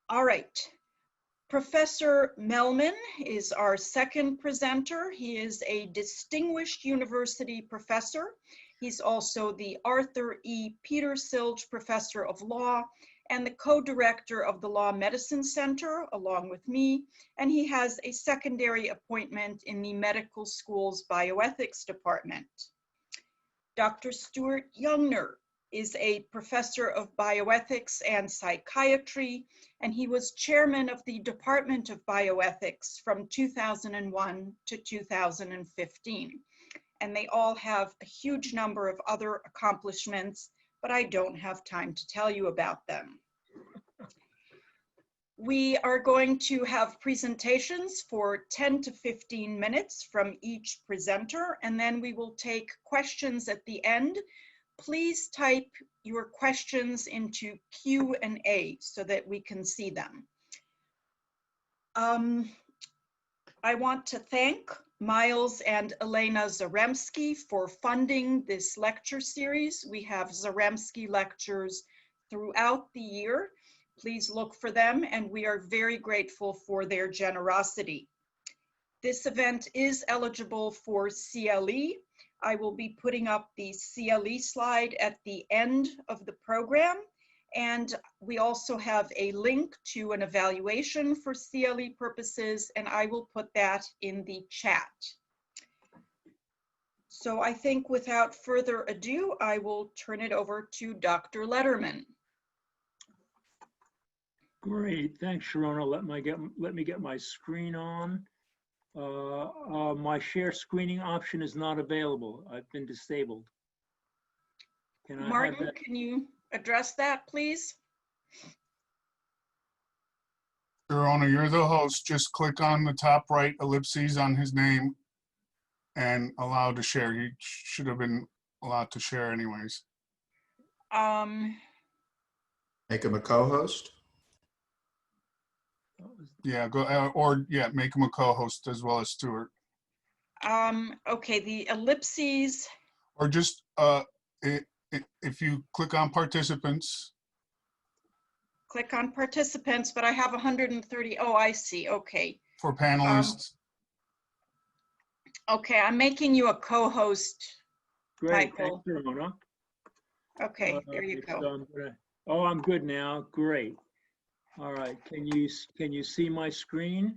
All right. Professor Mehlman is our second presenter. He is a distinguished university professor. He's also the Arthur E. Peter Silge Professor of Law and the co-director of the Law Medicine Center, along with me, and he has a secondary appointment in the medical school's bioethics department. Dr. Stuart Youngner is a professor of bioethics and psychiatry, and he was chairman of the Department of Bioethics from 2001 to 2015. And they all have a huge number of other accomplishments, but I don't have time to tell you about them. We are going to have presentations for 10 to 15 minutes from each presenter, and then we will take questions at the end. Please type your questions into Q&A so that we can see them. I want to thank Miles and Elena Zaremski for funding this lecture series. We have Zaremski lectures throughout the year. Please look for them, and we are very grateful for their generosity. This event is eligible for CLE. I will be putting up the CLE slide at the end of the program, and we also have a link to an evaluation for CLE purposes, and I will put that in the chat. So I think without further ado, I will turn it over to Dr. Lederman. Great, thanks, Sharona. Let me get my screen on. My share screening option is not available. I've been disabled. Can I Martin, can you address that, please? Sharona, you're the host. Just click on the top right ellipses on his name and allow to share. You should have been allowed to share anyways. Make him a co-host. Yeah, go or yeah, make him a co-host as well as Stuart. Okay, the ellipses. Or just if you click on participants. Click on participants, but I have 130. Oh, I see. Okay. For panelists. Okay, I'm making you a co-host. Great, Michael. thanks, Sharona. Okay, there you go. Oh, I'm good now. Great. All right, can you see my screen?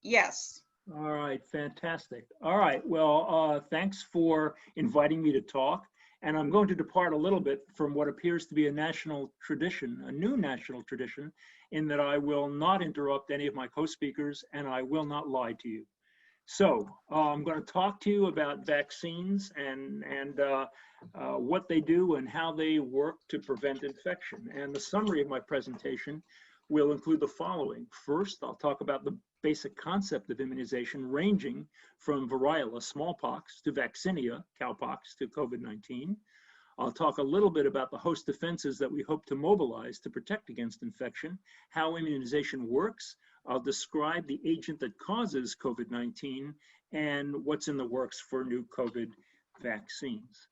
Yes. All right, fantastic. All right, well, thanks for inviting me to talk. And I'm going to depart a little bit from what appears to be a national tradition, a new national tradition, in that I will not interrupt any of my co-speakers and I will not lie to you. So I'm going to talk to you about vaccines and what they do and how they work to prevent infection. And the summary of my presentation will include the following. First, I'll talk about the basic concept of immunization, ranging from variola, smallpox, to vaccinia, cowpox, to COVID-19. I'll talk a little bit about the host defenses that we hope to mobilize to protect against infection, how immunization works. I'll describe the agent that causes COVID-19 and what's in the works for new COVID vaccines.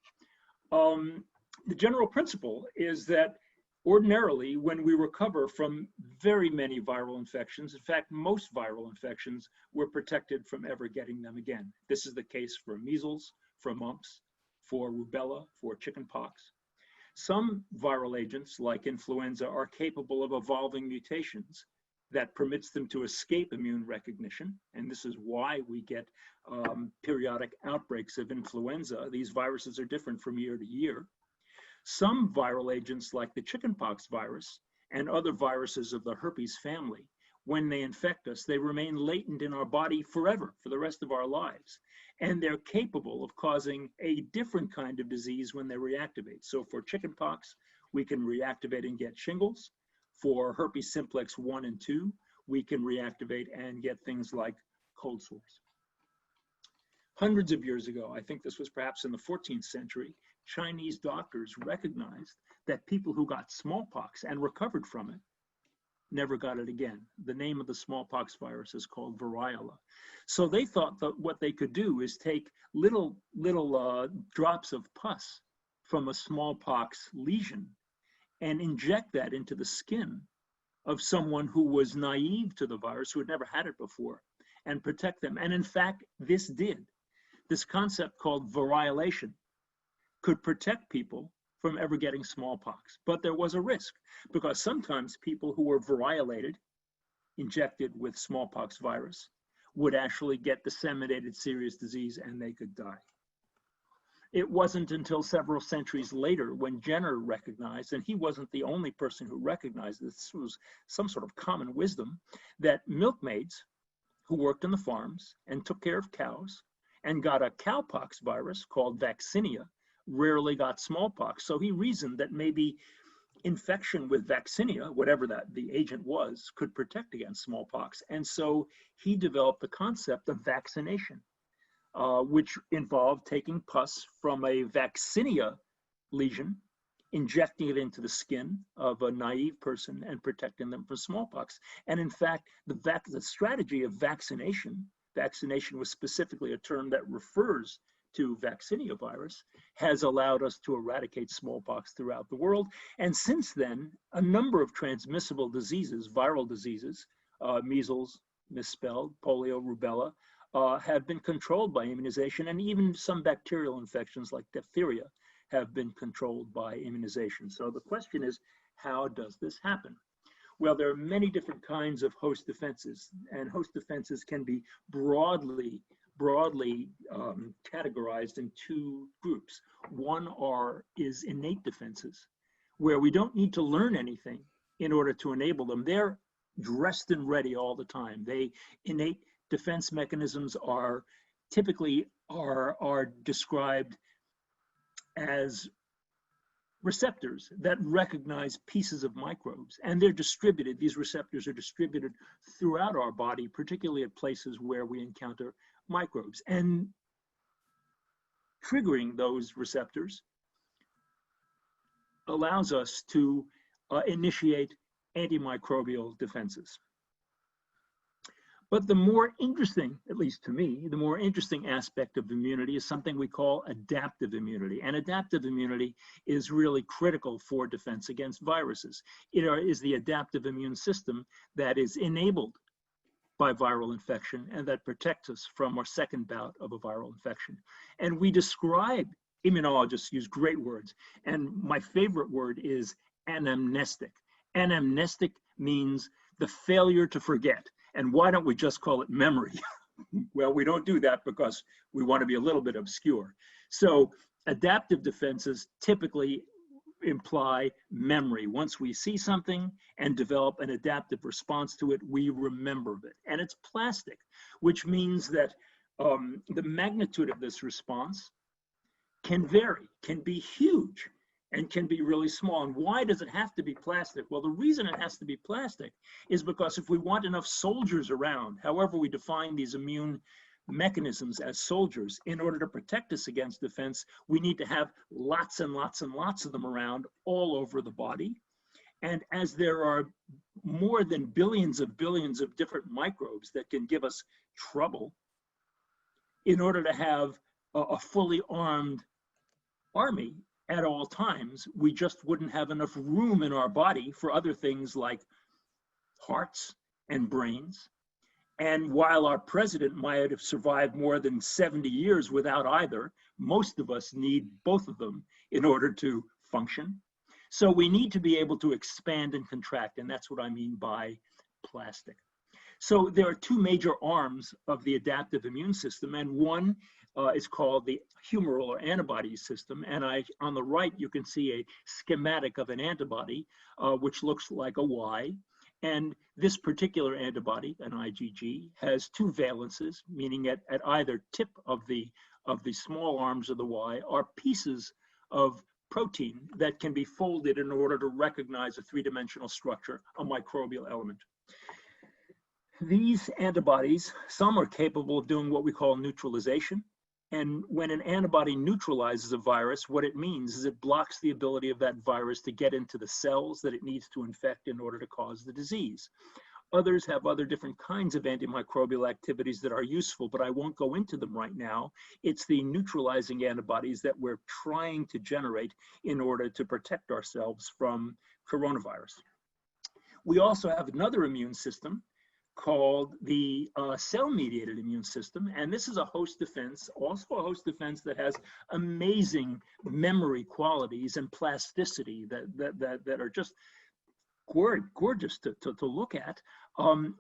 The general principle is that ordinarily, when we recover from very many viral infections, in fact, most viral infections, we're protected from ever getting them again. This is the case for measles, for mumps, for rubella, for chickenpox. Some viral agents, like influenza, are capable of evolving mutations that permits them to escape immune recognition, and this is why we get periodic outbreaks of influenza. These viruses are different from year to year. Some viral agents, like the chickenpox virus and other viruses of the herpes family, when they infect us, they remain latent in our body forever, for the rest of our lives. And they're capable of causing a different kind of disease when they reactivate. So for chickenpox, we can reactivate and get shingles. For herpes simplex 1 and 2, we can reactivate and get things like cold sores. Hundreds of years ago, I think this was perhaps in the 14th century, Chinese doctors recognized that people who got smallpox and recovered from it never got it again. The name of the smallpox virus is called variola. So they thought that what they could do is take little drops of pus from a smallpox lesion and inject that into the skin of someone who was naive to the virus, who had never had it before, and protect them. And in fact, this did. This concept called variolation could protect people from ever getting smallpox. But there was a risk, because sometimes people who were variolated, injected with smallpox virus, would actually get disseminated serious disease and they could die. It wasn't until several centuries later when Jenner recognized, and he wasn't the only person who recognized this was some sort of common wisdom, that milkmaids who worked on the farms and took care of cows and got a cowpox virus called vaccinia rarely got smallpox. So he reasoned that maybe infection with vaccinia, whatever that the agent was, could protect against smallpox. And so he developed the concept of vaccination, which involved taking pus from a vaccinia lesion, injecting it into the skin of a naive person and protecting them from smallpox. And in fact, the strategy of vaccination was specifically a term that refers to vaccinia virus, has allowed us to eradicate smallpox throughout the world. And since then, a number of transmissible diseases, viral diseases, measles, misspelled, polio, rubella, have been controlled by immunization, and even some bacterial infections like diphtheria have been controlled by immunization. So the question is, how does this happen? Well, there are many different kinds of host defenses, and host defenses can be broadly categorized in two groups. One is innate defenses, where we don't need to learn anything in order to enable them. They're dressed and ready all the time. Innate defense mechanisms are typically described as receptors that recognize pieces of microbes, and they're distributed. These receptors are distributed throughout our body, particularly at places where we encounter microbes. And triggering those receptors allows us to initiate antimicrobial defenses. But the more interesting, at least to me, the more interesting aspect of immunity is something we call adaptive immunity. And adaptive immunity is really critical for defense against viruses. It is the adaptive immune system that is enabled by viral infection and that protects us from our second bout of a viral infection. And we describe, immunologists use great words, and my favorite word is anamnestic. Anamnestic means the failure to forget. And why don't we just call it memory? Well, we don't do that because we want to be a little bit obscure. So adaptive defenses typically imply memory. Once we see something and develop an adaptive response to it, we remember it. And it's plastic, which means that the magnitude of this response can vary, can be huge, and can be really small. And why does it have to be plastic? Well, the reason it has to be plastic is because if we want enough soldiers around, however we define these immune mechanisms as soldiers, in order to protect us against defense, we need to have lots and lots and lots of them around all over the body. And as there are more than billions of different microbes that can give us trouble, in order to have a fully armed army at all times, we just wouldn't have enough room in our body for other things like hearts and brains. And while our president might have survived more than 70 years without either, most of us need both of them in order to function. So we need to be able to expand and contract, and that's what I mean by plastic. So there are two major arms of the adaptive immune system, and one is called the humoral or antibody system. And on the right, you can see a schematic of an antibody, which looks like a Y. And this particular antibody, an IgG, has two valences, meaning at either tip of the small arms of the Y are pieces of protein that can be folded in order to recognize a three-dimensional structure, a microbial element. These antibodies, some are capable of doing what we call neutralization. And when an antibody neutralizes a virus, what it means is it blocks the ability of that virus to get into the cells that it needs to infect in order to cause the disease. Others have other different kinds of antimicrobial activities that are useful, but I won't go into them right now. It's the neutralizing antibodies that we're trying to generate in order to protect ourselves from coronavirus. We also have another immune system called the cell-mediated immune system. And this is a host defense, also a host defense that has amazing memory qualities and plasticity that are just gorgeous to look at.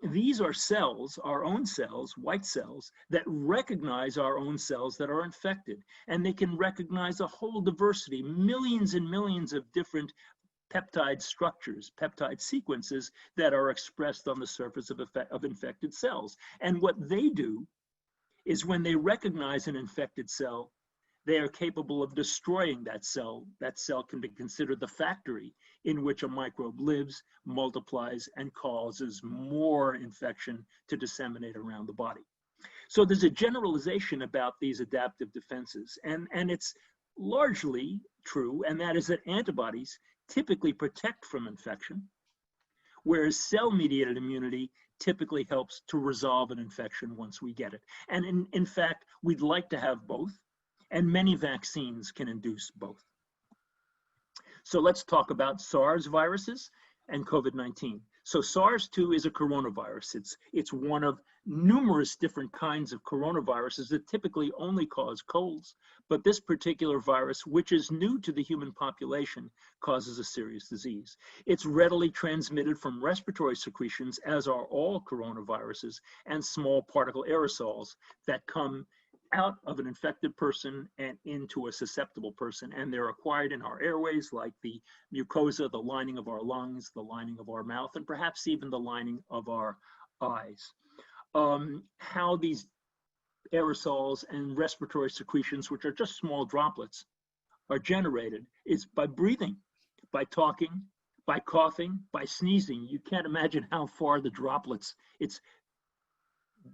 These are cells, our own cells, white cells, that recognize our own cells that are infected. And they can recognize a whole diversity, millions and millions of different peptide structures, peptide sequences that are expressed on the surface of infected cells. And what they do is when they recognize an infected cell, they are capable of destroying that cell. That cell can be considered the factory in which a microbe lives, multiplies, and causes more infection to disseminate around the body. So there's a generalization about these adaptive defenses, and it's largely true, and that is that antibodies typically protect from infection, whereas cell-mediated immunity typically helps to resolve an infection once we get it. And in fact, we'd like to have both, and many vaccines can induce both. So let's talk about SARS viruses and COVID-19. So SARS-2 is a coronavirus. It's one of numerous different kinds of coronaviruses that typically only cause colds, but this particular virus, which is new to the human population, causes a serious disease. It's readily transmitted from respiratory secretions, as are all coronaviruses, and small particle aerosols that come out of an infected person and into a susceptible person, and they're acquired in our airways, like the mucosa, the lining of our lungs, the lining of our mouth, and perhaps even the lining of our eyes. How these aerosols and respiratory secretions, which are just small droplets, are generated is by breathing, by talking, by coughing, by sneezing. You can't imagine how far the droplets, it's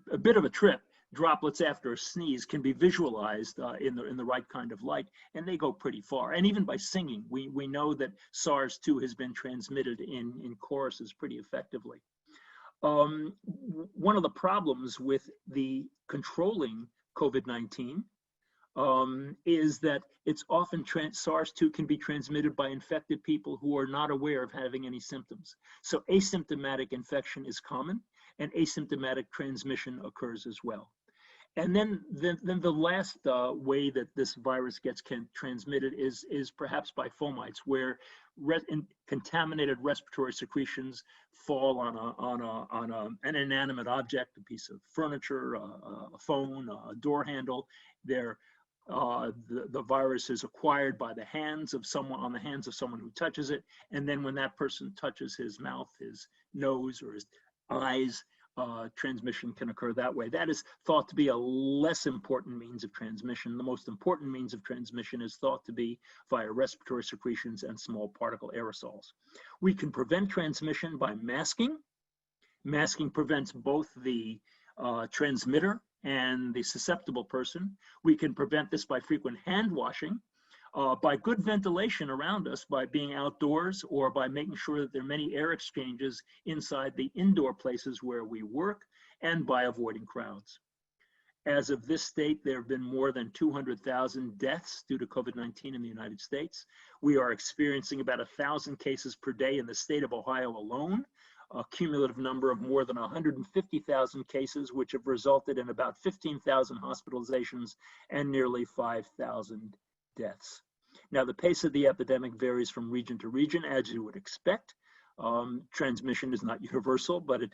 a bit of a trip. Droplets after a sneeze can be visualized in the right kind of light, and they go pretty far. And even by singing, we know that SARS-2 has been transmitted in choruses pretty effectively. One of the problems with the controlling COVID-19 is that it's often SARS-2 can be transmitted by infected people who are not aware of having any symptoms. So asymptomatic infection is common, and asymptomatic transmission occurs as well. And then the last way that this virus gets transmitted is perhaps by fomites, where contaminated respiratory secretions fall on an inanimate object, a piece of furniture, a phone, a door handle. The virus is acquired by the hands of someone, on the hands of someone who touches it, and then when that person touches his mouth, his nose, or his eyes, transmission can occur that way. That is thought to be a less important means of transmission. The most important means of transmission is thought to be via respiratory secretions and small particle aerosols. We can prevent transmission by masking. Masking prevents both the transmitter and the susceptible person. We can prevent this by frequent hand washing, by good ventilation around us, by being outdoors, or by making sure that there are many air exchanges inside the indoor places where we work, and by avoiding crowds. As of this date, there have been more than 200,000 deaths due to COVID-19 in the United States. We are experiencing about 1,000 cases per day in the state of Ohio alone, a cumulative number of more than 150,000 cases, which have resulted in about 15,000 hospitalizations and nearly 5,000 deaths. Now, the pace of the epidemic varies from region to region, as you would expect. Transmission is not universal, but it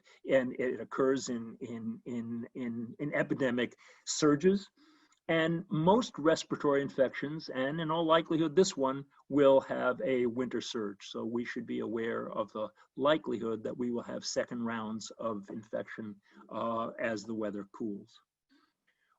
occurs in epidemic surges. And most respiratory infections, and in all likelihood, this one will have a winter surge. So we should be aware of the likelihood that we will have second rounds of infection as the weather cools.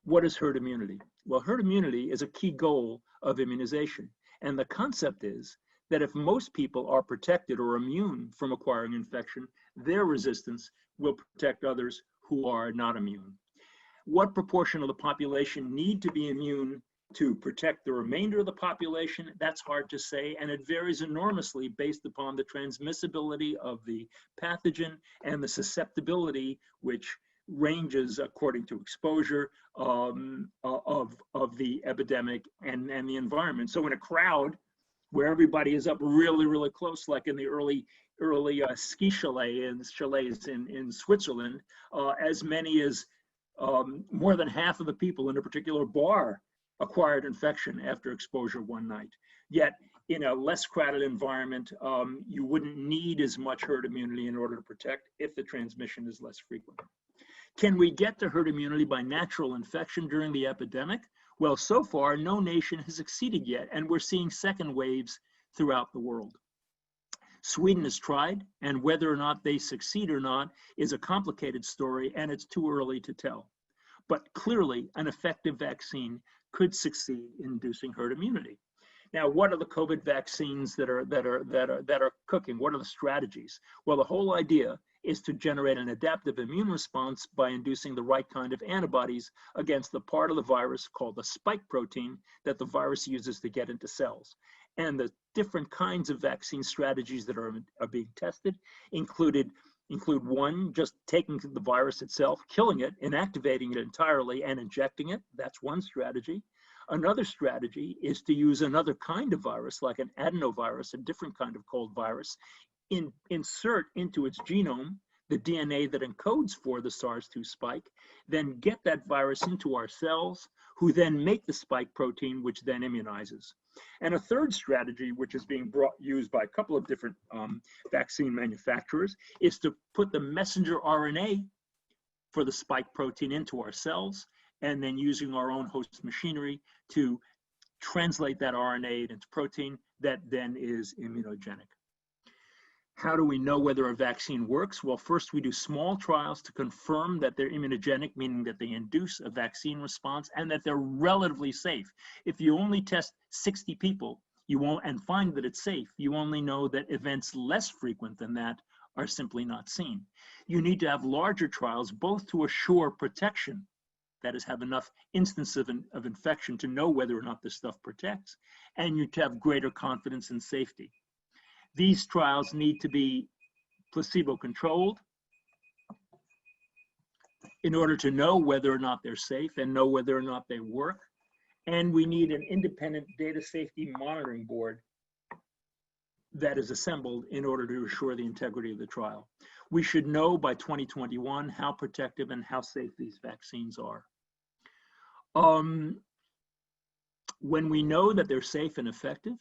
What is herd immunity? Well, herd immunity is a key goal of immunization. And the concept is that if most people are protected or immune from acquiring infection, their resistance will protect others who are not immune. What proportion of the population need to be immune to protect the remainder of the population? That's hard to say, and it varies enormously based upon the transmissibility of the pathogen and the susceptibility, which ranges according to exposure of the epidemic and the environment. So in a crowd where everybody is up really, really close, like in the early early ski chalets in Switzerland, as many as more than half of the people in a particular bar acquired infection after exposure one night. Yet, in a less crowded environment, you wouldn't need as much herd immunity in order to protect if the transmission is less frequent. Can we get to herd immunity by natural infection during the epidemic? Well, so far, no nation has succeeded yet, and we're seeing second waves throughout the world. Sweden has tried, and whether or not they succeed or not is a complicated story, and it's too early to tell. But clearly, an effective vaccine could succeed in inducing herd immunity. Now, what are the COVID vaccines that are cooking? What are the strategies? Well, the whole idea is to generate an adaptive immune response by inducing the right kind of antibodies against the part of the virus called the spike protein that the virus uses to get into cells. And the different kinds of vaccine strategies that are being tested include one, just taking the virus itself, killing it, inactivating it entirely, and injecting it. That's one strategy. Another strategy is to use another kind of virus, like an adenovirus, a different kind of cold virus, insert into its genome the DNA that encodes for the SARS-2 spike, then get that virus into our cells, who then make the spike protein, which then immunizes. And a third strategy, which is being used by a couple of different vaccine manufacturers, is to put the messenger RNA for the spike protein into our cells, and then using our own host machinery to translate that RNA into protein that then is immunogenic. How do we know whether a vaccine works? Well, first we do small trials to confirm that they're immunogenic, meaning that they induce a vaccine response and that they're relatively safe. If you only test 60 people, you won't, and find that it's safe, you only know that events less frequent than that are simply not seen. You need to have larger trials, both to assure protection, that is, have enough instances of infection to know whether or not this stuff protects, and you to have greater confidence in safety. These trials need to be placebo-controlled in order to know whether or not they're safe and know whether or not they work. And we need an independent data safety monitoring board that is assembled in order to assure the integrity of the trial. We should know by 2021 how protective and how safe these vaccines are. When we know that they're safe and effective,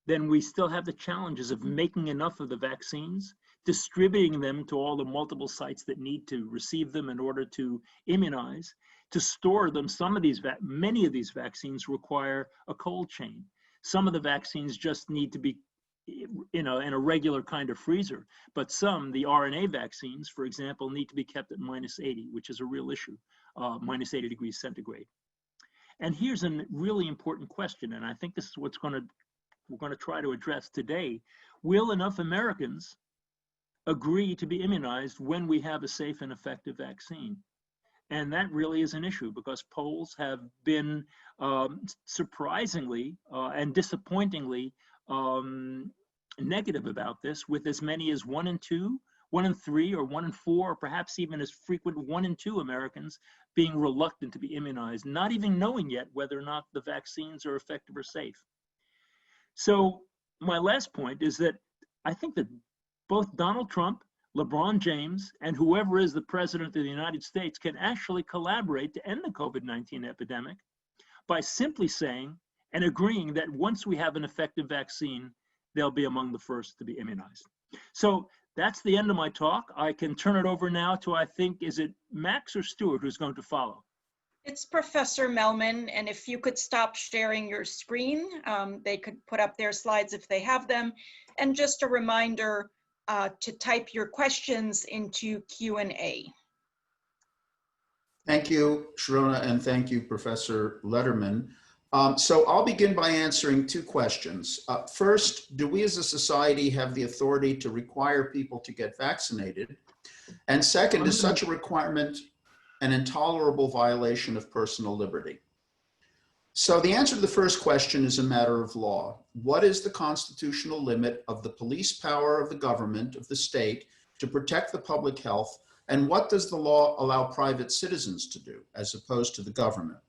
then we still have the challenges of making enough of the vaccines, distributing them to all the multiple sites that need to receive them in order to immunize, to store them. Many of these vaccines require a cold chain. Some of the vaccines just need to be in a regular kind of freezer, but some, the RNA vaccines, for example, need to be kept at -80, which is a real issue, -80 degrees centigrade. And here's a really important question, and I think this is what we're going to try to address today. Will enough Americans agree to be immunized when we have a safe and effective vaccine? And that really is an issue, because polls have been surprisingly and disappointingly negative about this, with as many as 1 in 2, 1 in 3, or 1 in 4, or perhaps even as frequent 1 in 2 Americans being reluctant to be immunized, not even knowing yet whether or not the vaccines are effective or safe. So my last point is that I think that both Donald Trump, LeBron James, and whoever is the president of the United States can actually collaborate to end the COVID-19 epidemic by simply saying and agreeing that once we have an effective vaccine, they'll be among the first to be immunized. So that's the end of my talk. I can turn it over now to, I think, is it Max or Stuart who's going to follow? It's Professor Mehlman, and if you could stop sharing your screen, they could put up their slides if they have them. And just a reminder to type your questions into Q&A. Thank you, Sharona, and thank you, Professor Lederman. So I'll begin by answering 2 questions. First, do we as a society have the authority to require people to get vaccinated? And second, is such a requirement an intolerable violation of personal liberty? So the answer to the first question is a matter of law. What is the constitutional limit of the police power of the government, of the state, to protect the public health? And what does the law allow private citizens to do as opposed to the government?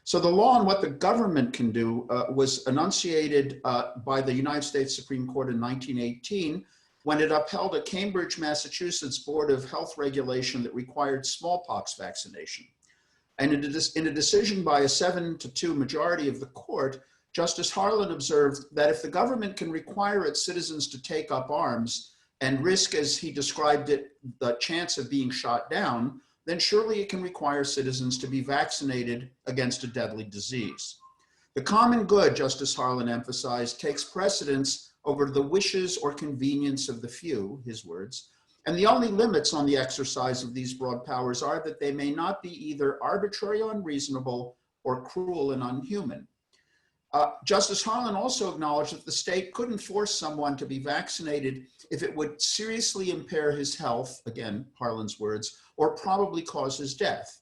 So the law on what the government can do was enunciated by the United States Supreme Court in 1918 when it upheld a Cambridge, Massachusetts Board of Health regulation that required smallpox vaccination. And in a decision by a 7-2 majority of the court, Justice Harlan observed that if the government can require its citizens to take up arms and risk, as he described it, the chance of being shot down, then surely it can require citizens to be vaccinated against a deadly disease. The common good, Justice Harlan emphasized, takes precedence over the wishes or convenience of the few, his words, and the only limits on the exercise of these broad powers are that they may not be either arbitrary or unreasonable or cruel and unhuman. Justice Harlan also acknowledged that the state couldn't force someone to be vaccinated if it would seriously impair his health, again, Harlan's words, or probably cause his death.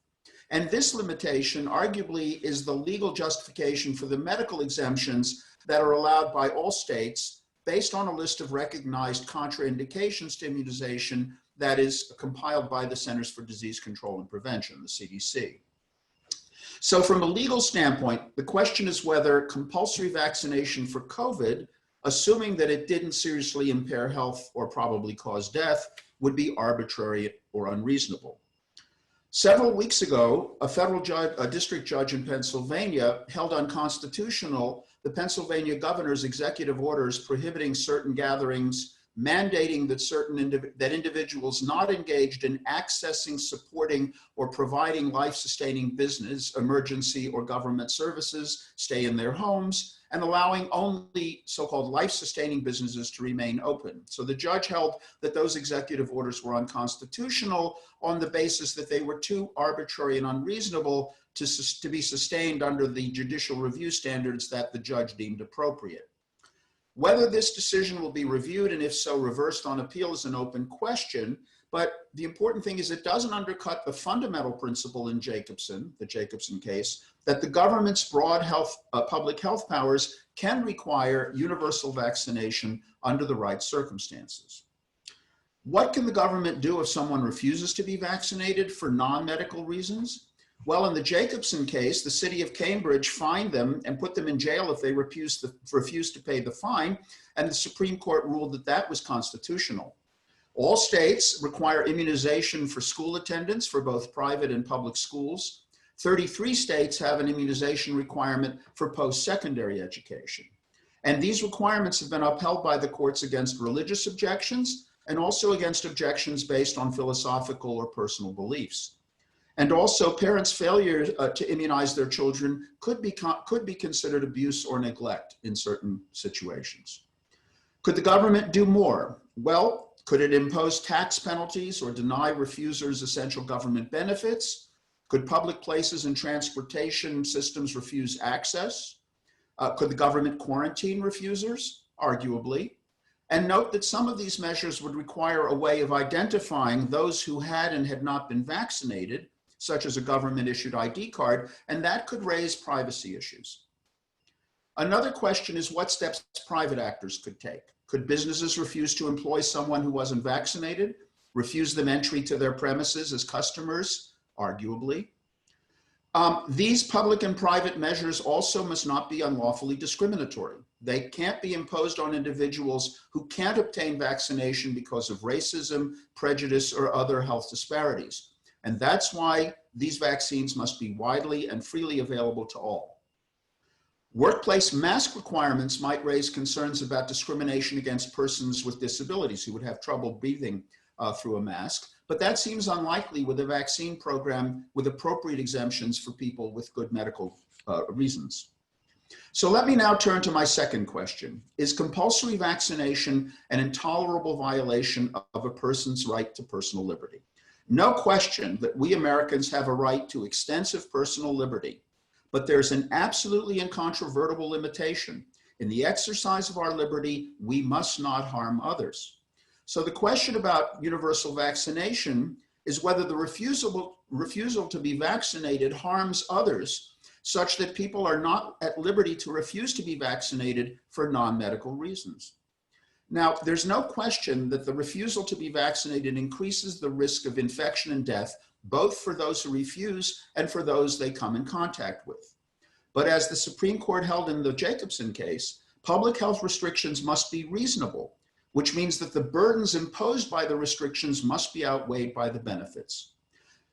And this limitation arguably is the legal justification for the medical exemptions that are allowed by all states based on a list of recognized contraindications to immunization that is compiled by the Centers for Disease Control and Prevention, the CDC. So from a legal standpoint, the question is whether compulsory vaccination for COVID, assuming that it didn't seriously impair health or probably cause death, would be arbitrary or unreasonable. Several weeks ago, a district judge in Pennsylvania held unconstitutional the Pennsylvania governor's executive orders prohibiting certain gatherings, mandating that individuals not engaged in accessing, supporting, or providing life-sustaining business, emergency, or government services stay in their homes, and allowing only so-called life-sustaining businesses to remain open. So the judge held that those executive orders were unconstitutional on the basis that they were too arbitrary and unreasonable to be sustained under the judicial review standards that the judge deemed appropriate. Whether this decision will be reviewed, and if so, reversed on appeal, is an open question. But the important thing is it doesn't undercut the fundamental principle in the Jacobson case, that the government's broad public health powers can require universal vaccination under the right circumstances. What can the government do if someone refuses to be vaccinated for non-medical reasons? Well, in the Jacobson case, the city of Cambridge fined them and put them in jail if they refused to pay the fine, and the Supreme Court ruled that that was constitutional. All states require immunization for school attendance for both private and public schools. 33 states have an immunization requirement for post-secondary education. And these requirements have been upheld by the courts against religious objections and also against objections based on philosophical or personal beliefs. And also, parents' failure to immunize their children could be considered abuse or neglect in certain situations. Could the government do more? Well, could it impose tax penalties or deny refusers essential government benefits? Could public places and transportation systems refuse access? Could the government quarantine refusers? Arguably. And note that some of these measures would require a way of identifying those who had and had not been vaccinated, such as a government-issued ID card, and that could raise privacy issues. Another question is what steps private actors could take. Could businesses refuse to employ someone who wasn't vaccinated, refuse them entry to their premises as customers? Arguably. These public and private measures also must not be unlawfully discriminatory. They can't be imposed on individuals who can't obtain vaccination because of racism, prejudice, or other health disparities. And that's why these vaccines must be widely and freely available to all. Workplace mask requirements might raise concerns about discrimination against persons with disabilities who would have trouble breathing through a mask, but that seems unlikely with a vaccine program with appropriate exemptions for people with good medical reasons. So let me now turn to my second question. Is compulsory vaccination an intolerable violation of a person's right to personal liberty? No question that we Americans have a right to extensive personal liberty, but there's an absolutely incontrovertible limitation. In the exercise of our liberty, we must not harm others. So the question about universal vaccination is whether the refusal to be vaccinated harms others such that people are not at liberty to refuse to be vaccinated for non-medical reasons. Now, there's no question that the refusal to be vaccinated increases the risk of infection and death, both for those who refuse and for those they come in contact with. But as the Supreme Court held in the Jacobson case, public health restrictions must be reasonable. which means that the burdens imposed by the restrictions must be outweighed by the benefits.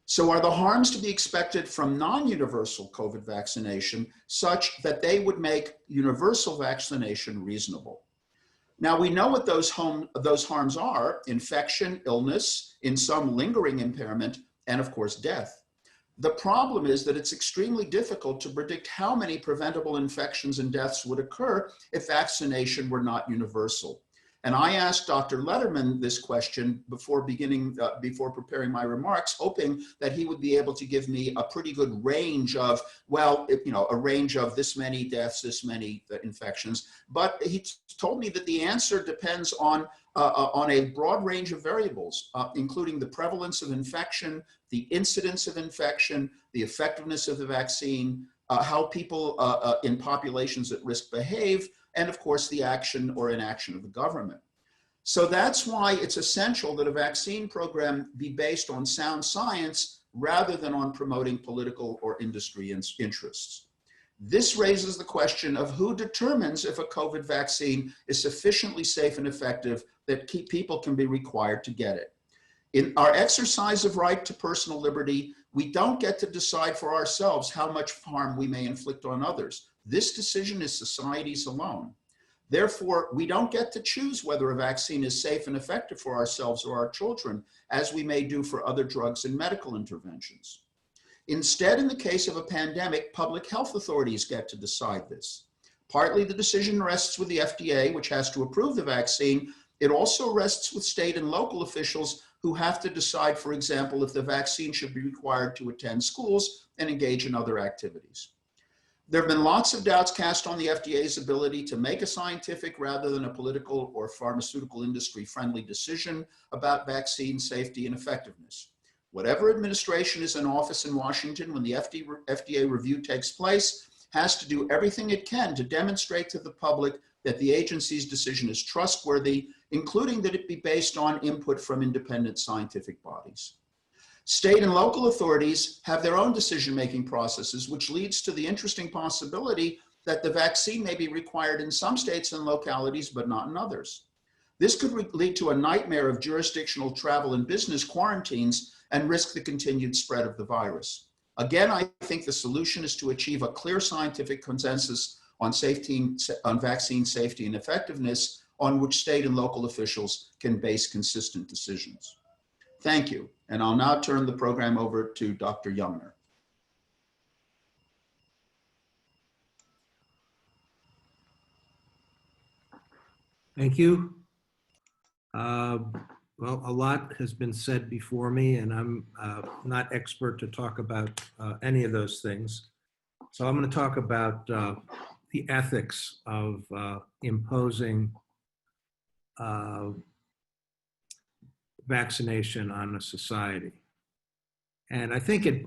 So are the harms to be expected from non-universal COVID vaccination such that they would make universal vaccination reasonable? Now, we know what those harms are: infection, illness, in some lingering impairment, and of course, death. The problem is that it's extremely difficult to predict how many preventable infections and deaths would occur if vaccination were not universal. And I asked Dr. Lederman this question before preparing my remarks, hoping that he would be able to give me a pretty good range of, well, a range of this many deaths, this many infections. But he told me that the answer depends on a broad range of variables, including the prevalence of infection, the incidence of infection, the effectiveness of the vaccine, how people in populations at risk behave, and of course, the action or inaction of the government. So that's why it's essential that a vaccine program be based on sound science rather than on promoting political or industry interests. This raises the question of who determines if a COVID vaccine is sufficiently safe and effective that people can be required to get it. In our exercise of right to personal liberty, we don't get to decide for ourselves how much harm we may inflict on others. This decision is society's alone. Therefore, we don't get to choose whether a vaccine is safe and effective for ourselves or our children, as we may do for other drugs and medical interventions. Instead, in the case of a pandemic, public health authorities get to decide this. Partly the decision rests with the FDA, which has to approve the vaccine. It also rests with state and local officials who have to decide, for example, if the vaccine should be required to attend schools and engage in other activities. There have been lots of doubts cast on the FDA's ability to make a scientific rather than a political or pharmaceutical industry-friendly decision about vaccine safety and effectiveness. Whatever administration is in office in Washington when the FDA review takes place has to do everything it can to demonstrate to the public that the agency's decision is trustworthy, including that it be based on input from independent scientific bodies. State and local authorities have their own decision-making processes, which leads to the interesting possibility that the vaccine may be required in some states and localities, but not in others. This could lead to a nightmare of jurisdictional travel and business quarantines and risk the continued spread of the virus. Again, I think the solution is to achieve a clear scientific consensus on vaccine safety and effectiveness on which state and local officials can base consistent decisions. Thank you. And I'll now turn the program over to Dr. Youngner. Thank you. Well, a lot has been said before me, and I'm not expert to talk about any of those things. So I'm going to talk about the ethics of imposing vaccination on a society. And I think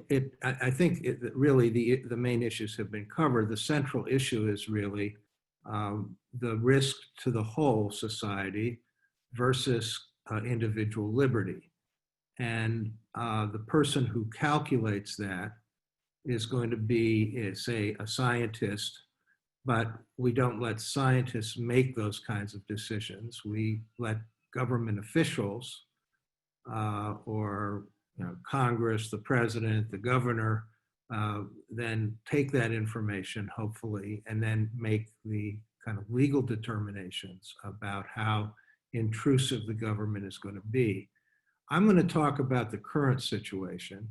really the main issues have been covered. The central issue is really the risk to the whole society versus individual liberty. And the person who calculates that is going to be, say, a scientist, but we don't let scientists make those kinds of decisions. We let government officials or Congress, the president, the governor, then take that information, hopefully, and then make the kind of legal determinations about how intrusive the government is going to be. I'm going to talk about the current situation,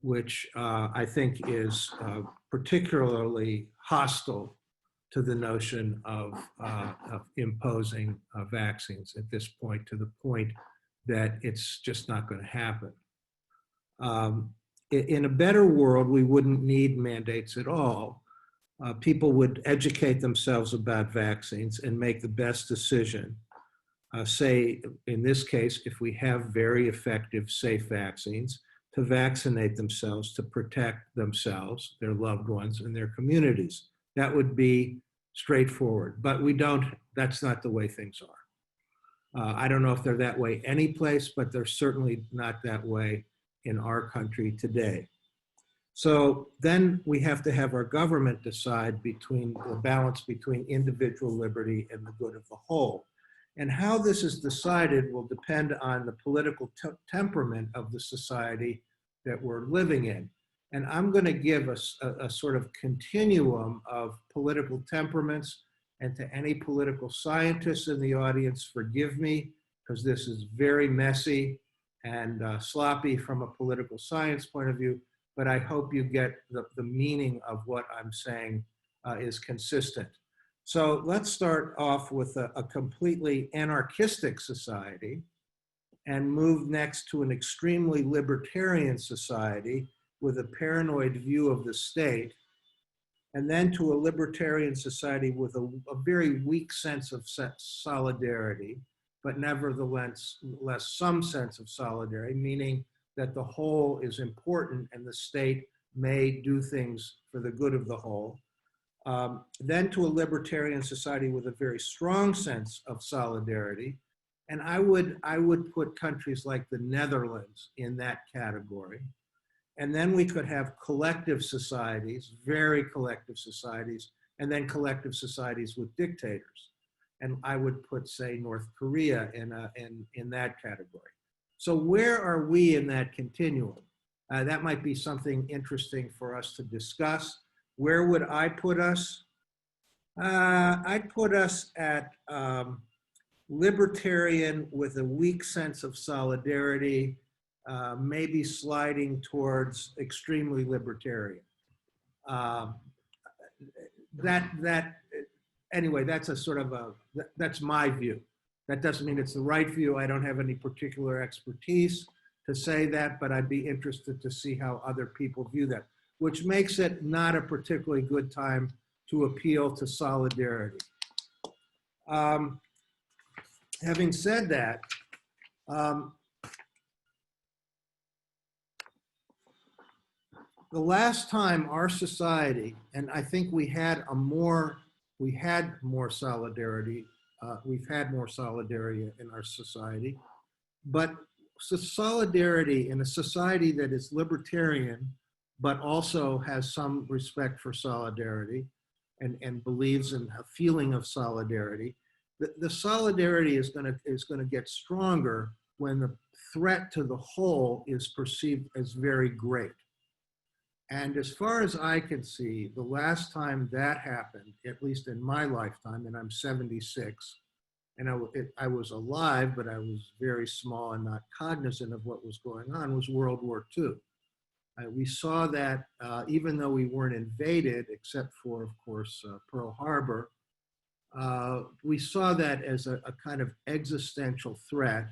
which I think is particularly hostile to the notion of imposing vaccines at this point, to the point that it's just not going to happen. In a better world, we wouldn't need mandates at all. People would educate themselves about vaccines and make the best decision. Say, in this case, if we have very effective, safe vaccines, to vaccinate themselves to protect themselves, their loved ones, and their communities. That would be straightforward, but we don't, that's not the way things are. I don't know if they're that way any place, but they're certainly not that way in our country today. So then we have to have our government decide between the balance between individual liberty and the good of the whole. And how this is decided will depend on the political temperament of the society that we're living in. And I'm going to give a sort of continuum of political temperaments. And to any political scientists in the audience, forgive me, because this is very messy and sloppy from a political science point of view, but I hope you get the meaning of what I'm saying is consistent. So let's start off with a completely anarchistic society and move next to an extremely libertarian society with a paranoid view of the state, and then to a libertarian society with a very weak sense of solidarity, but nevertheless some sense of solidarity, meaning that the whole is important and the state may do things for the good of the whole. Then to a libertarian society with a very strong sense of solidarity. And I would put countries like the Netherlands in that category. And then we could have collective societies, very collective societies, and then collective societies with dictators. And I would put, say, North Korea in that category. So where are we in that continuum? That might be something interesting for us to discuss. Where would I put us? I'd put us at libertarian with a weak sense of solidarity, maybe sliding towards extremely libertarian. Anyway, that's a sort of that's my view. That doesn't mean it's the right view. I don't have any particular expertise to say that, but I'd be interested to see how other people view that, which makes it not a particularly good time to appeal to solidarity. Having said that, the last time our society, and I think we had more solidarity, we've had more solidarity in our society, but solidarity in a society that is libertarian, but also has some respect for solidarity and believes in a feeling of solidarity, the solidarity is going to get stronger when the threat to the whole is perceived as very great. And as far as I can see, the last time that happened, at least in my lifetime, and I'm 76, and I was alive, but I was very small and not cognizant of what was going on, was World War II. We saw that even though we weren't invaded, except for, of course, Pearl Harbor, we saw that as a kind of existential threat.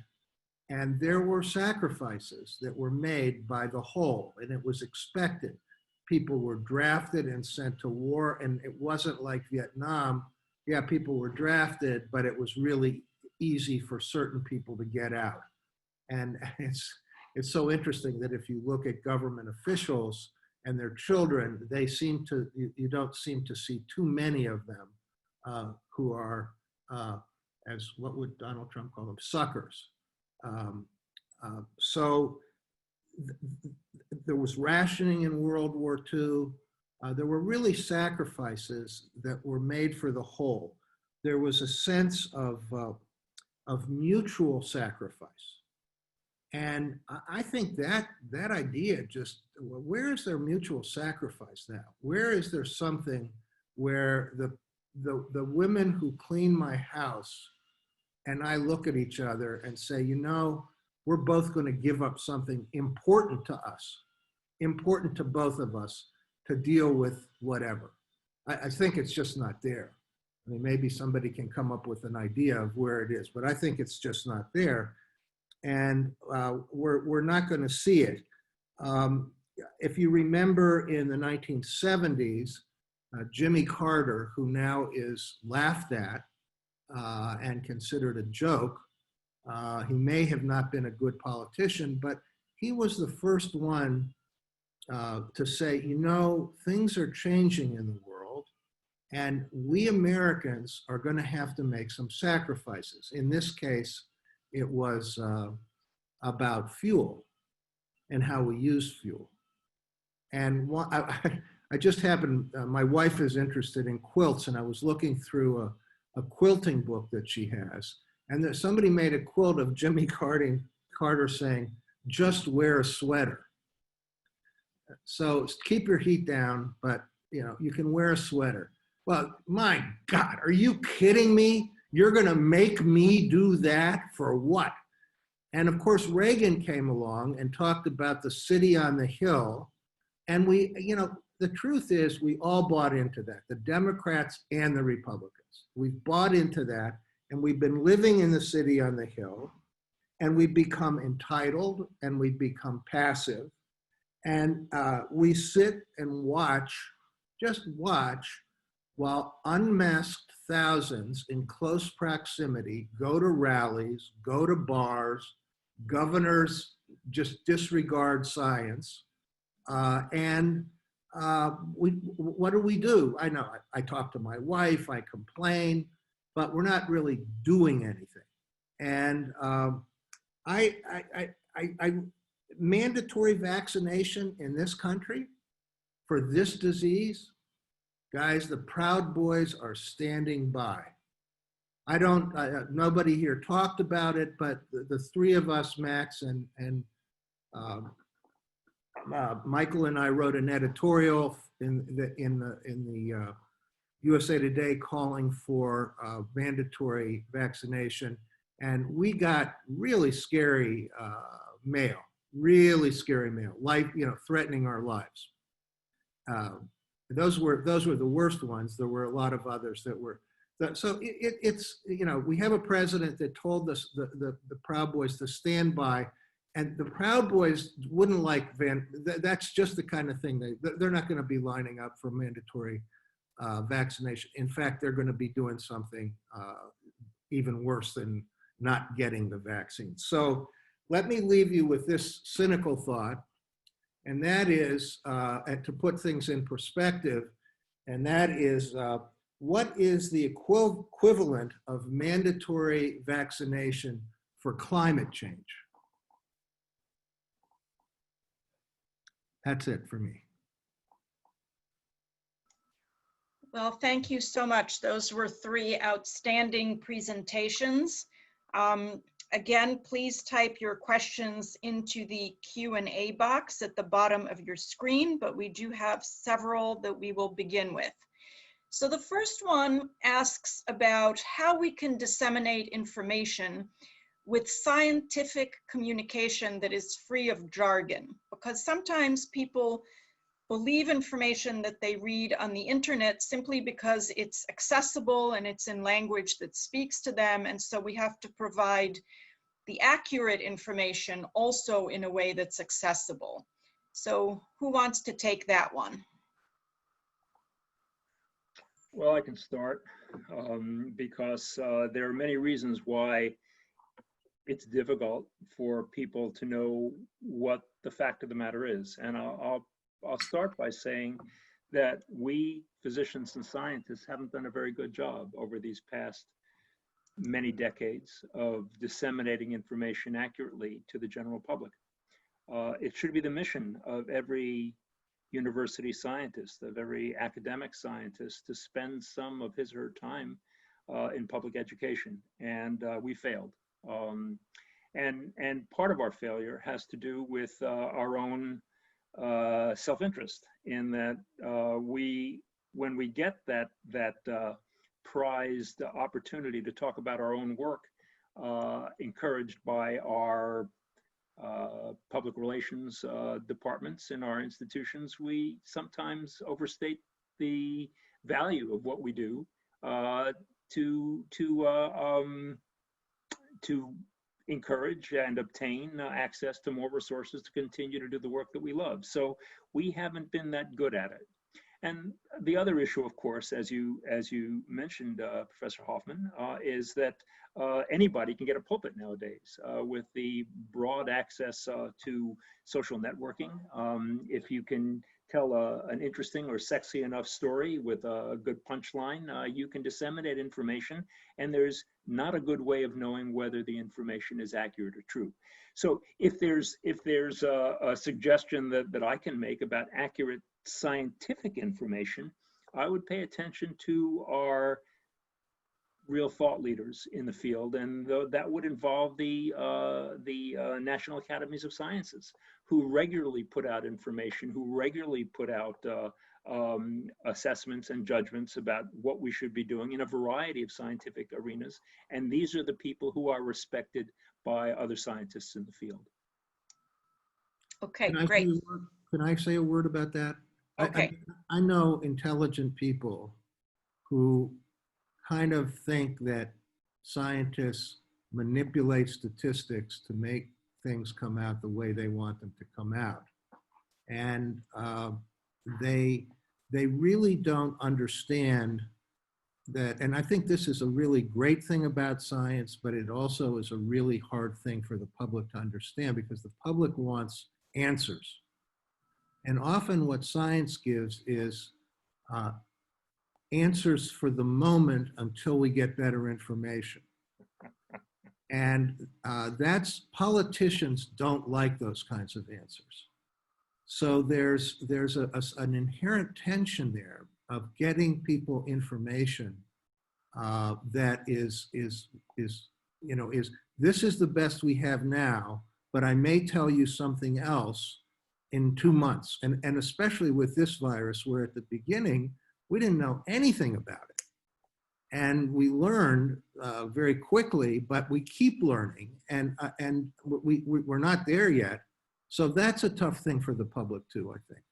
And there were sacrifices that were made by the whole, and it was expected. People were drafted and sent to war, and it wasn't like Vietnam. Yeah, people were drafted, but it was really easy for certain people to get out. And it's so interesting that if you look at government officials and their children, they seem to, you don't seem to see too many of them who are, as what would Donald Trump call them, suckers. So there was rationing in World War II. There were really sacrifices that were made for the whole. There was a sense of mutual sacrifice. And I think that idea just, where is there mutual sacrifice now? Where is there something where the women who clean my house and I look at each other and say, you know, we're both going to give up something important to us, important to both of us, to deal with whatever. I think it's just not there. I mean, maybe somebody can come up with an idea of where it is, but I think it's just not there. And we're not going to see it. If you remember in the 1970s, Jimmy Carter, who now is laughed at and considered a joke, he may have not been a good politician, but he was the first one to say, you know, things are changing in the world, and we Americans are going to have to make some sacrifices. In this case, it was about fuel and how we use fuel. And I just happened, my wife is interested in quilts, and I was looking through a quilting book that she has. And somebody made a quote of Jimmy Carter saying, "Just wear a sweater." So keep your heat down, but you can wear a sweater. Well, my God, are you kidding me? You're going to make me do that for what? And of course, Reagan came along and talked about the city on the hill. And the truth is we all bought into that, the Democrats and the Republicans. We've bought into that, and we've been living in the city on the hill, and we've become entitled, and we've become passive. And we sit and just watch, while unmasked thousands in close proximity go to rallies, go to bars, governors just disregard science. What do we do? I know I talk to my wife, I complain, but we're not really doing anything. And mandatory vaccination in this country for this disease, guys, the Proud Boys are standing by. Nobody here talked about it, but the three of us, Max and Michael and I, wrote an editorial in the USA Today calling for mandatory vaccination, and we got really scary mail, like threatening our lives. Those were the worst ones. There were a lot of others that were. So it's we have a president that told us the Proud Boys to stand by, and the Proud Boys wouldn't like that's just the kind of thing they're not going to be lining up for mandatory vaccination. In fact, they're going to be doing something even worse than not getting the vaccine. So let me leave you with this cynical thought, and that is, and to put things in perspective, and that is, what is the equivalent of mandatory vaccination for climate change? That's it for me. Well, thank you so much. Those were three outstanding presentations. Again, please type your questions into the Q&A box at the bottom of your screen, but we do have several that we will begin with. So the first one asks about how we can disseminate information with scientific communication that is free of jargon, because sometimes people believe information that they read on the internet simply because it's accessible and it's in language that speaks to them, and so we have to provide the accurate information also in a way that's accessible. So who wants to take that one? Well, I can start because there are many reasons why it's difficult for people to know what the fact of the matter is. And I'll start by saying that we physicians and scientists haven't done a very good job over these past many decades of disseminating information accurately to the general public. It should be the mission of every university scientist, of every academic scientist, to spend some of his or her time in public education, and we failed. And part of our failure has to do with our own self-interest, in that when we get that prized opportunity to talk about our own work, encouraged by our public relations departments in our institutions, we sometimes overstate the value of what we do to encourage and obtain access to more resources to continue to do the work that we love. So we haven't been that good at it. And the other issue, of course, as you mentioned, Professor Hoffman, is that anybody can get a pulpit nowadays with the broad access to social networking. If you can tell an interesting or sexy enough story with a good punchline, you can disseminate information, and there's not a good way of knowing whether the information is accurate or true. So if there's a suggestion that I can make about accurate scientific information, I would pay attention to our real thought leaders in the field, and that would involve the National Academies of Sciences, who regularly put out information, who regularly put out assessments and judgments about what we should be doing in a variety of scientific arenas. And these are the people who are respected by other scientists in the field. Okay, Can I great. Can I say a word about that? Okay. I know intelligent people who kind of think that scientists manipulate statistics to make things come out the way they want them to come out. And they really don't understand that, and I think this is a really great thing about science, but it also is a really hard thing for the public to understand, because the public wants answers. And often what science gives is answers for the moment until we get better information. And politicians don't like those kinds of answers. So there's an inherent tension there of getting people information that is this is the best we have now, but I may tell you something else in 2 months. And especially with this virus, where at the beginning, we didn't know anything about it. And we learned very quickly, but we keep learning, and we're not there yet. So that's a tough thing for the public too, I think,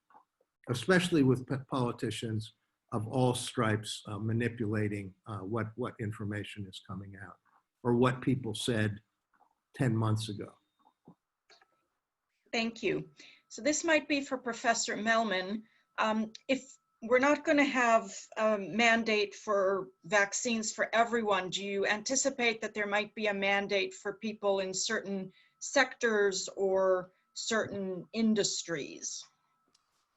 especially with politicians of all stripes manipulating what information is coming out, or what people said 10 months ago. Thank you. So this might be for Professor Mehlman. If we're not going to have a mandate for vaccines for everyone, do you anticipate that there might be a mandate for people in certain sectors or certain industries?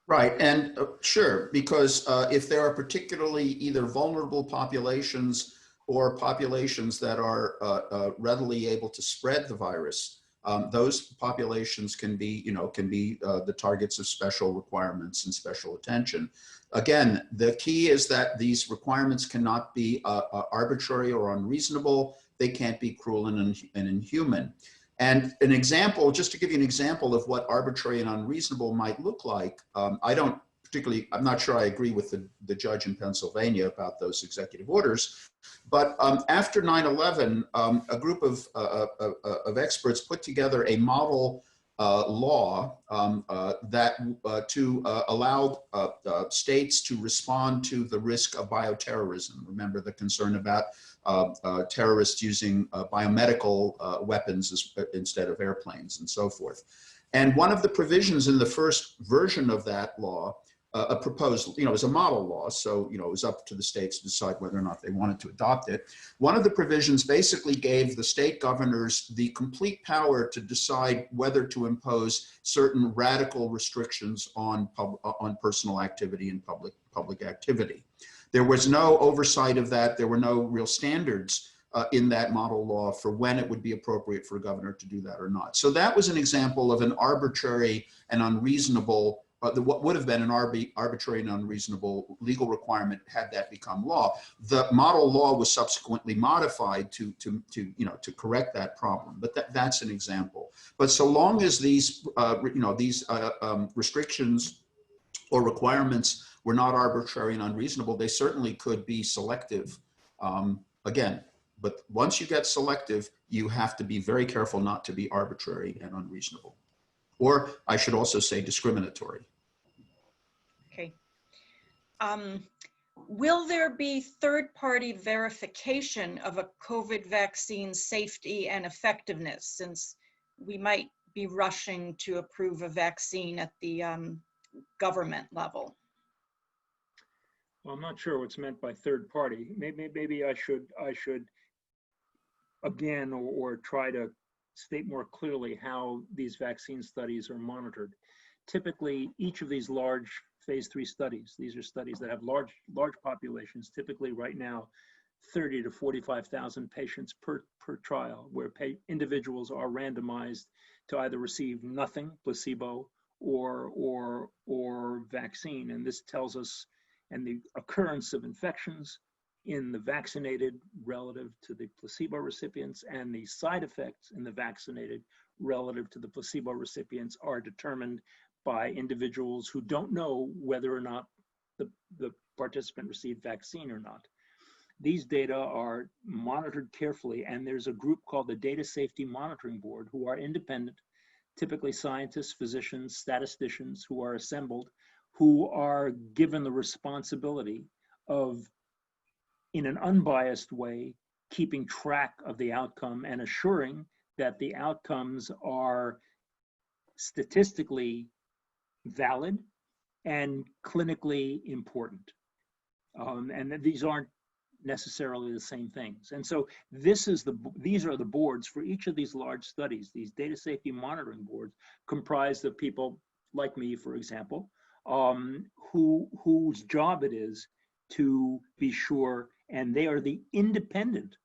Right, and sure, because if there are particularly either vulnerable populations or populations that are readily able to spread the virus, those populations can be the targets of special requirements and special attention. Again, the key is that these requirements cannot be arbitrary or unreasonable. They can't be cruel and inhuman. And an example, just to give you an example of what arbitrary and unreasonable might look like, I'm not sure I agree with the judge in Pennsylvania about those executive orders, but after 9/11, a group of experts put together a model law to allow states to respond to the risk of bioterrorism. Remember the concern about terrorists using biomedical weapons instead of airplanes and so forth. And one of the provisions in the first version of that law, a proposed, it was a model law, so it was up to the states to decide whether or not they wanted to adopt it. One of the provisions basically gave the state governors the complete power to decide whether to impose certain radical restrictions on personal activity and public activity. There was no oversight of that. There were no real standards in that model law for when it would be appropriate for a governor to do that or not. So that was an example of an arbitrary and unreasonable, what would have been an arbitrary and unreasonable legal requirement had that become law. The model law was subsequently modified to correct that problem, but that's an example. But so long as these restrictions or requirements were not arbitrary and unreasonable, they certainly could be selective. Again, but once you get selective, you have to be very careful not to be arbitrary and unreasonable. Or I should also say discriminatory. Okay. Will there be third-party verification of a COVID vaccine safety and effectiveness, since we might be rushing to approve a vaccine at the government level? Well, I'm not sure what's meant by third party. Maybe I should again, or try to state more clearly how these vaccine studies are monitored. Typically, each of these large phase 3 studies, these are studies that have large populations, typically right now, 30 to 45,000 patients per trial, where individuals are randomized to either receive nothing, placebo, or vaccine. And this tells us, and the occurrence of infections, in the vaccinated relative to the placebo recipients, and the side effects in the vaccinated relative to the placebo recipients are determined by individuals who don't know whether or not the participant received vaccine or not. These data are monitored carefully, and there's a group called the Data Safety Monitoring Board who are independent, typically scientists, physicians, statisticians who are assembled, who are given the responsibility of, in an unbiased way, keeping track of the outcome and assuring that the outcomes are statistically valid and clinically important. And that these aren't necessarily the same things. And so these are the boards for each of these large studies. These data safety monitoring boards comprised of people like me, for example, whose job it is to be sure, and they are the independent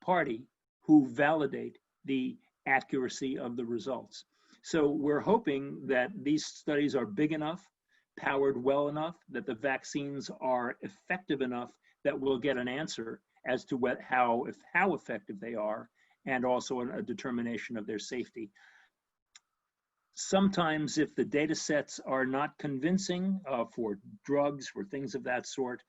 party who validate the accuracy of the results. So we're hoping that these studies are big enough, powered well enough, that the vaccines are effective enough that we'll get an answer as to how effective they are, and also a determination of their safety. Sometimes if the data sets are not convincing for drugs, for things of that sort,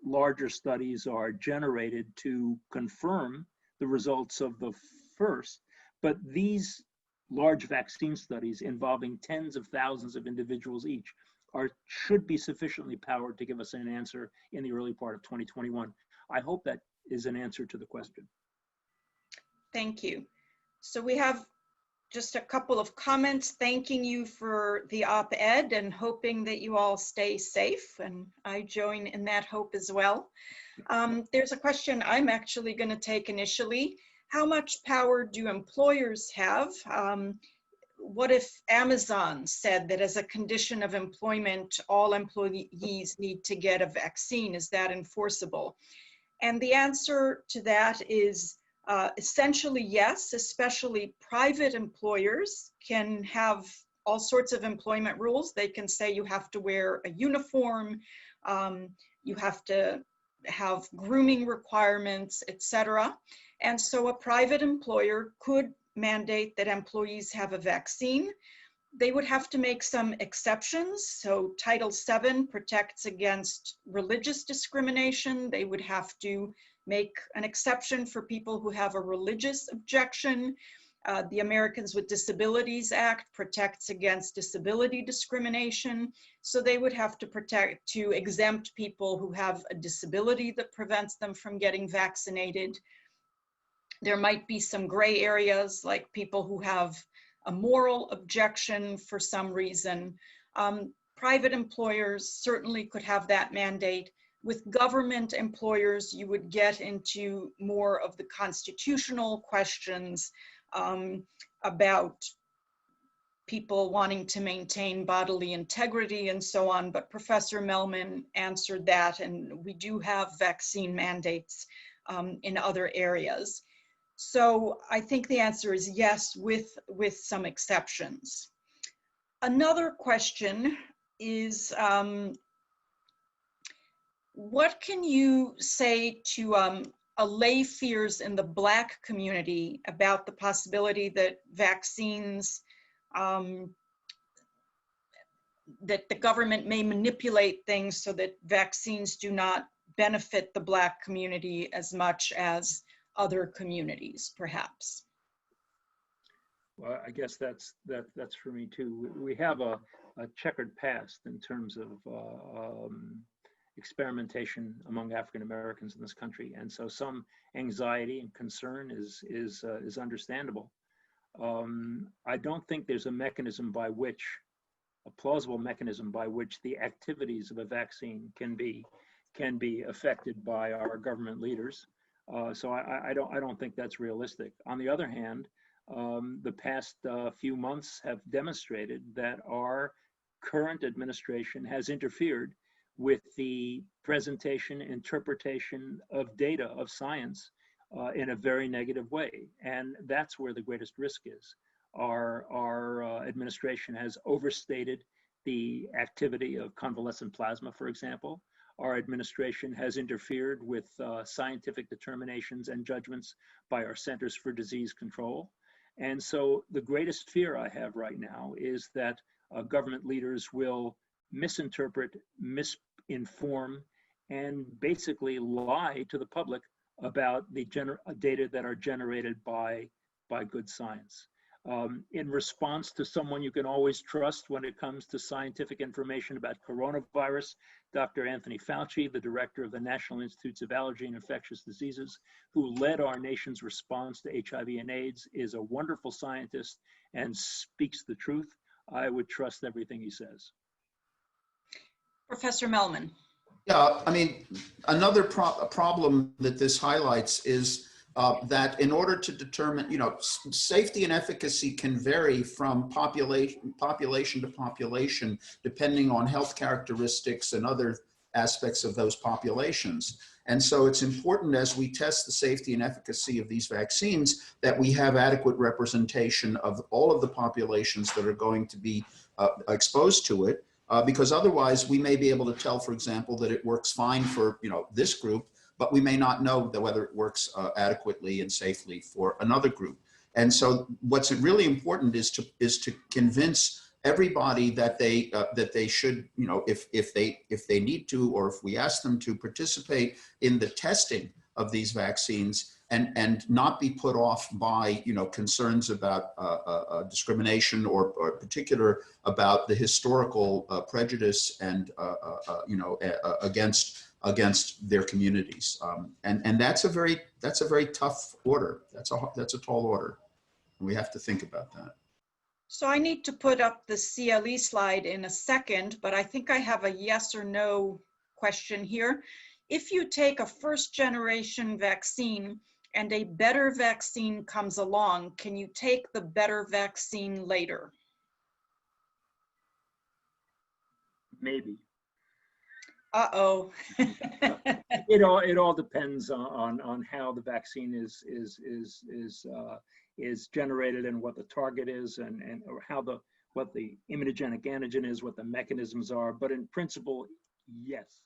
larger studies are generated to confirm the results of the first. But these large vaccine studies involving tens of thousands of individuals each should be sufficiently powered to give us an answer in the early part of 2021. I hope that is an answer to the question. Thank you. So we have just a couple of comments thanking you for the op-ed and hoping that you all stay safe, and I join in that hope as well. There's a question I'm actually going to take initially. How much power do employers have? What if Amazon said that as a condition of employment, all employees need to get a vaccine? Is that enforceable? And the answer to that is essentially yes, especially private employers can have all sorts of employment rules. They can say you have to wear a uniform, you have to have grooming requirements, etc. And so a private employer could mandate that employees have a vaccine. They would have to make some exceptions. So Title VII protects against religious discrimination. They would have to make an exception for people who have a religious objection. The Americans with Disabilities Act protects against disability discrimination. So they would have to exempt people who have a disability that prevents them from getting vaccinated. There might be some gray areas, like people who have a moral objection for some reason. Private employers certainly could have that mandate. With government employers, you would get into more of the constitutional questions about people wanting to maintain bodily integrity and so on, but Professor Mehlman answered that, and we do have vaccine mandates in other areas. So I think the answer is yes, with some exceptions. Another question is, what can you say to allay fears in the Black community about the possibility that vaccines, that the government may manipulate things so that vaccines do not benefit the Black community as much as other communities, perhaps? Well, I guess that's for me too. We have a checkered past in terms of experimentation among African Americans in this country, and so some anxiety and concern is understandable. I don't think there's a plausible mechanism by which the activities of a vaccine can be affected by our government leaders. So I don't think that's realistic. On the other hand, the past few months have demonstrated that our current administration has interfered with the presentation, interpretation of data, of science, in a very negative way. And that's where the greatest risk is. Our administration has overstated the activity of convalescent plasma, for example. our administration has interfered with scientific determinations and judgments by our Centers for Disease Control. And so the greatest fear I have right now is that government leaders will misinterpret, misinform, and basically lie to the public about the data that are generated by good science. In response to someone you can always trust when it comes to scientific information about coronavirus, Dr. Anthony Fauci, the director of the National Institutes of Allergy and Infectious Diseases, who led our nation's response to HIV and AIDS, is a wonderful scientist and speaks the truth. I would trust everything he says. Professor Mehlman. Yeah, I mean, another problem that this highlights is that in order to determine, safety and efficacy can vary from population to population, depending on health characteristics and other aspects of those populations. And so it's important as we test the safety and efficacy of these vaccines that we have adequate representation of all of the populations that are going to be exposed to it. Because otherwise we may be able to tell, for example, that it works fine for this group, but we may not know that whether it works adequately and safely for another group. And so what's really important is to convince everybody that they should, if they need to, or if we ask them to participate in the testing of these vaccines, and not be put off by concerns about discrimination or particular about the historical prejudice and against their communities, and that's a very tough order. That's a tall order, and we have to think about that. So I need to put up the CLE slide in a second, but I think I have a yes or no question here. If you take a first-generation vaccine and a better vaccine comes along, can you take the better vaccine later? Maybe. Uh-oh. It all depends on how the vaccine is generated and what the target is, and or what the immunogenic antigen is, what the mechanisms are. But in principle, yes.